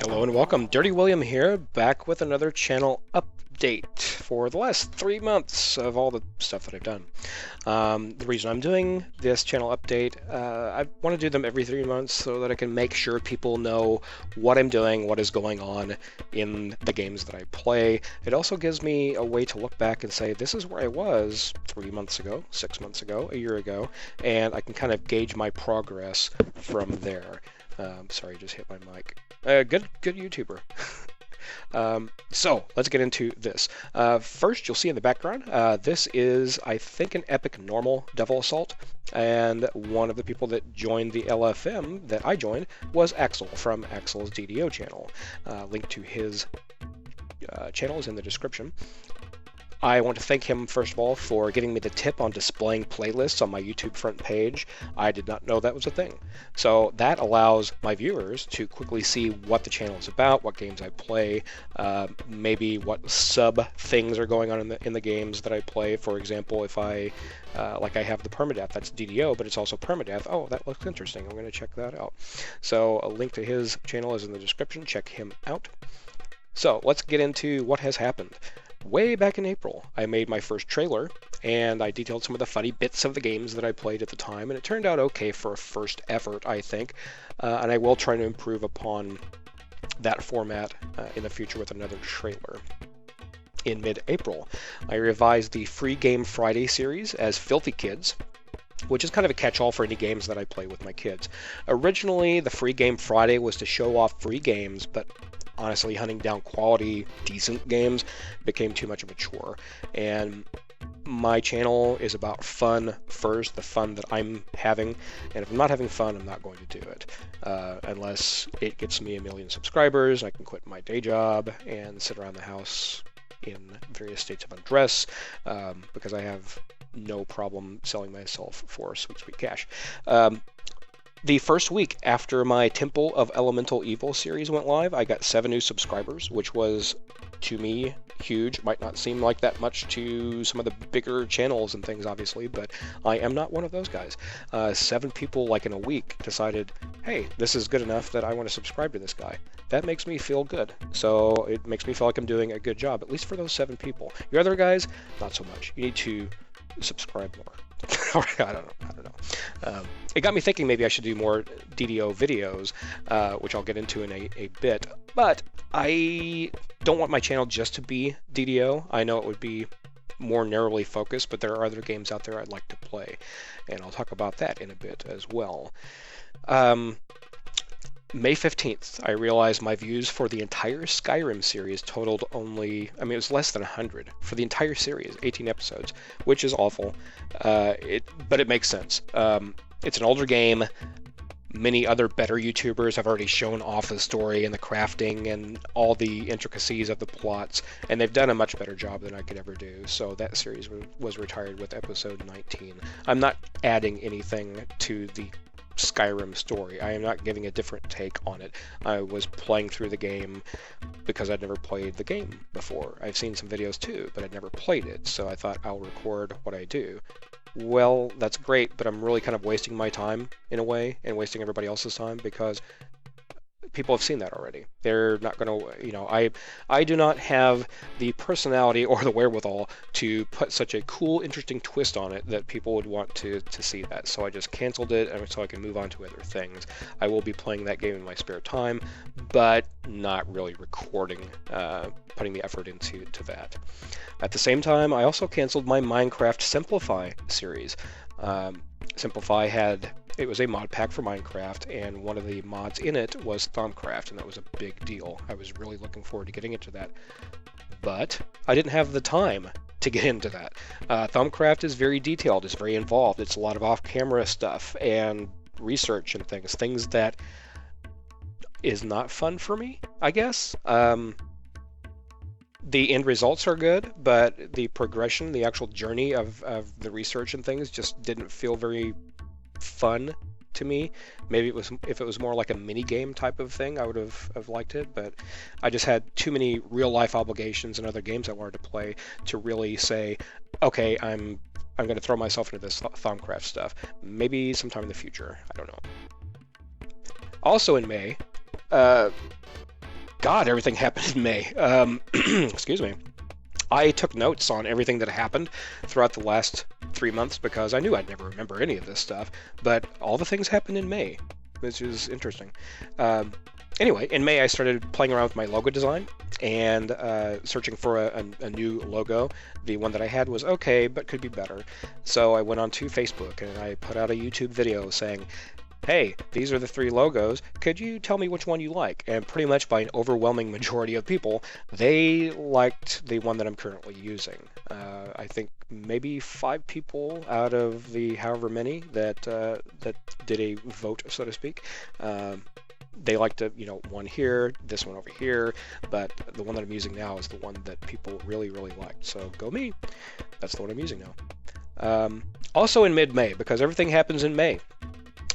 Hello and welcome. Dirty William here, back with another channel update for the last 3 months of all the stuff that I've done. The reason I'm doing this channel update, I want to do them every 3 months so that I can make sure people know what I'm doing, what is going on in the games that I play. It also gives me a way to look back and say, this is where I was 3 months ago, 6 months ago, a year ago, and I can kind of gauge my progress from there. Sorry, just hit my mic. Good YouTuber. So let's get into this. First, you'll see in the background, this is, I think, an epic normal Devil Assault, and one of the people that joined the LFM that I joined was Axel from Axel's DDO channel. Link to his channel is in the description. I want to thank him, first of all, for giving me the tip on displaying playlists on my YouTube front page. I did not know that was a thing. So that allows my viewers to quickly see what the channel is about, what games I play, maybe what sub-things are going on in the games that I play. For example, if I have the Permadeath, that's DDO, but it's also Permadeath. Oh, that looks interesting. I'm going to check that out. So a link to his channel is in the description. Check him out. So let's get into what has happened. Way back in April, I made my first trailer, and I detailed some of the funny bits of the games that I played at the time, and it turned out okay for a first effort, I think, and I will try to improve upon that format in the future with another trailer. In mid-April, I revised the Free Game Friday series as Filthy Kids, which is kind of a catch-all for any games that I play with my kids. Originally, the Free Game Friday was to show off free games, but honestly, hunting down quality, decent games became too much of a chore. And my channel is about fun first, the fun that I'm having. And if I'm not having fun, I'm not going to do it. Unless it gets me 1 million subscribers, I can quit my day job and sit around the house in various states of undress, because I have no problem selling myself for sweet, sweet cash. The first week after my Temple of Elemental Evil series went live, I got 7 new subscribers, which was, to me, huge. Might not seem like that much to some of the bigger channels and things, obviously, but I am not one of those guys. 7 people, like in a week, decided, hey, this is good enough that I want to subscribe to this guy. That makes me feel good. So it makes me feel like I'm doing a good job, at least for those 7 people. Your other guys, not so much. You need to subscribe more. I don't know. It got me thinking maybe I should do more DDO videos, which I'll get into in a bit. But I don't want my channel just to be DDO. I know it would be more narrowly focused, but there are other games out there I'd like to play, and I'll talk about that in a bit as well. May 15th, I realized my views for the entire Skyrim series totaled only, it was less than 100 for the entire series, 18 episodes, which is awful, but it makes sense. It's an older game. Many other better YouTubers have already shown off the story and the crafting and all the intricacies of the plots, and they've done a much better job than I could ever do, so that series was retired with episode 19. I'm not adding anything to the Skyrim story. I am not giving a different take on it. I was playing through the game because I'd never played the game before. I've seen some videos too, but I'd never played it, so I thought I'll record what I do. Well, that's great, but I'm really kind of wasting my time in a way, and wasting everybody else's time, because people have seen that already. They're not going to, I do not have the personality or the wherewithal to put such a cool, interesting twist on it that people would want to see that. So I just canceled it, and so I can move on to other things. I will be playing that game in my spare time, but not really recording, putting the effort into that. At the same time, I also canceled my Minecraft Simplify series. Simplify it was a mod pack for Minecraft, and one of the mods in it was Thaumcraft, and that was a big deal. I was really looking forward to getting into that, but I didn't have the time to get into that. Thaumcraft is very detailed, it's very involved, it's a lot of off-camera stuff and research and things that is not fun for me, I guess. The end results are good, but the progression, the actual journey of the research and things just didn't feel very fun to me. Maybe if it was more like a mini game type of thing, I would have liked it, but I just had too many real life obligations and other games I wanted to play to really say, okay, I'm going to throw myself into this Thaumcraft stuff. Maybe sometime in the future. I don't know. Also in May, God, everything happened in May. Excuse me. I took notes on everything that happened throughout the last 3 months because I knew I'd never remember any of this stuff, but all the things happened in May, which is interesting. Anyway, in May I started playing around with my logo design and searching for a new logo. The one that I had was okay, but could be better. So I went onto Facebook and I put out a YouTube video saying, hey, these are the 3 logos. Could you tell me which one you like? And pretty much by an overwhelming majority of people, they liked the one that I'm currently using. I think maybe 5 people out of the however many that did a vote, so to speak. They liked one here, this one over here, but the one that I'm using now is the one that people really, really liked. So go me. That's the one I'm using now. Also in mid-May, because everything happens in May,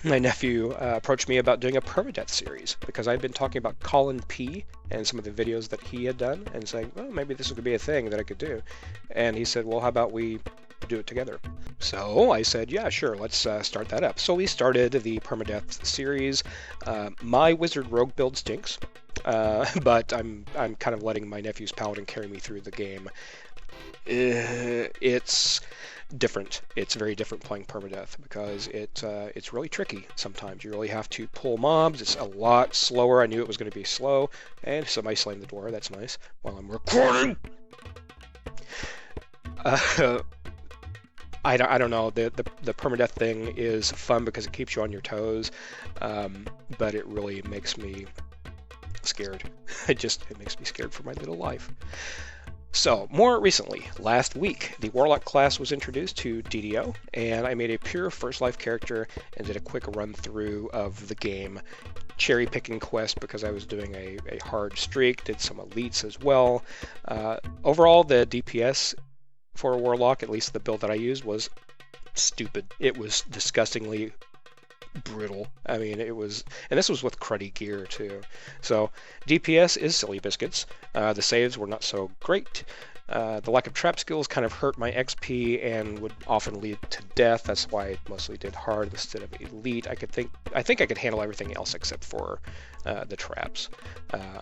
my nephew approached me about doing a permadeath series because I'd been talking about Colin P and some of the videos that he had done and saying, well, maybe this could be a thing that I could do. And he said, well, how about we do it together? So I said, yeah, sure, let's start that up. So we started the permadeath series. My wizard rogue build stinks, but I'm kind of letting my nephew's paladin carry me through the game. It's different. It's very different playing permadeath because it's really tricky sometimes. You really have to pull mobs. It's a lot slower. I knew it was going to be slow, and somebody slammed the door. That's nice while I'm recording. I don't know. The permadeath thing is fun because it keeps you on your toes, but it really makes me scared. It makes me scared for my little life. So, more recently, last week, the Warlock class was introduced to DDO, and I made a pure First Life character and did a quick run-through of the game, cherry-picking quests because I was doing a hard streak, did some elites as well. Overall, the DPS for a Warlock, at least the build that I used, was stupid. It was disgustingly brutal. I mean, it was, and this was with cruddy gear too. So DPS is silly biscuits. The saves were not so great. The lack of trap skills kind of hurt my XP and would often lead to death. That's why I mostly did hard instead of elite. I think I could handle everything else except for the traps.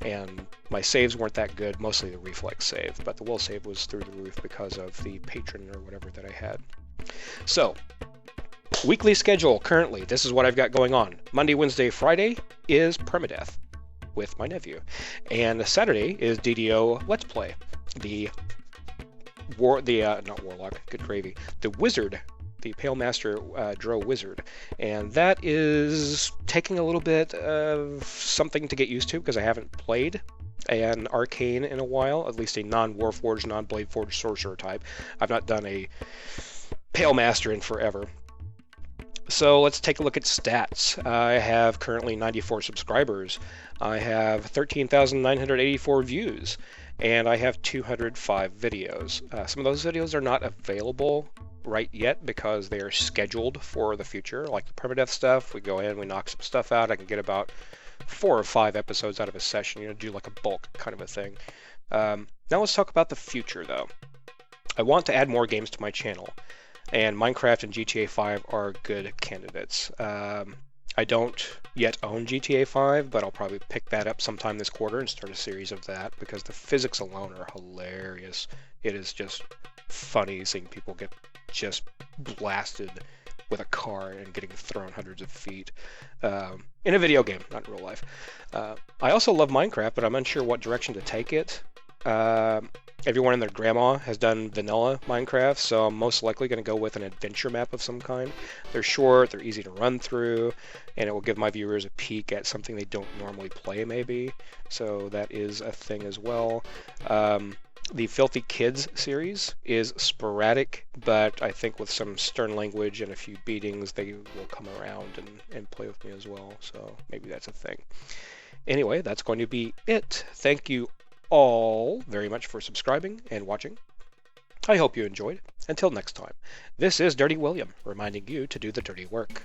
And my saves weren't that good, mostly the reflex save, but the will save was through the roof because of the patron or whatever that I had. So, weekly schedule currently, this is what I've got going on. Monday, Wednesday, Friday is permadeath with my nephew. And Saturday is DDO Let's Play. Not Warlock, good gravy. The Wizard, the Pale Master Dro Wizard. And that is taking a little bit of something to get used to because I haven't played an arcane in a while, at least a non-Warforged, non-Bladeforged sorcerer type. I've not done a Pale Master in forever. So let's take a look at stats. I have currently 94 subscribers. I have 13,984 views. And I have 205 videos. Some of those videos are not available right yet because they are scheduled for the future. Like the permadeath stuff, we go in, we knock some stuff out. I can get about 4 or 5 episodes out of a session, do like a bulk kind of a thing. Now let's talk about the future though. I want to add more games to my channel. And Minecraft and GTA 5 are good candidates. I don't yet own GTA 5, but I'll probably pick that up sometime this quarter and start a series of that because the physics alone are hilarious. It is just funny seeing people get just blasted with a car and getting thrown hundreds of feet in a video game, not in real life. I also love Minecraft, but I'm unsure what direction to take it. Everyone and their grandma has done vanilla Minecraft, so I'm most likely going to go with an adventure map of some kind. They're short, they're easy to run through, and it will give my viewers a peek at something they don't normally play, maybe. So that is a thing as well. The Filthy Kids series is sporadic, but I think with some stern language and a few beatings, they will come around and play with me as well, so maybe that's a thing. Anyway, that's going to be it. Thank you all very much for subscribing and watching. I hope you enjoyed. Until next time, this is Dirty William, reminding you to do the dirty work.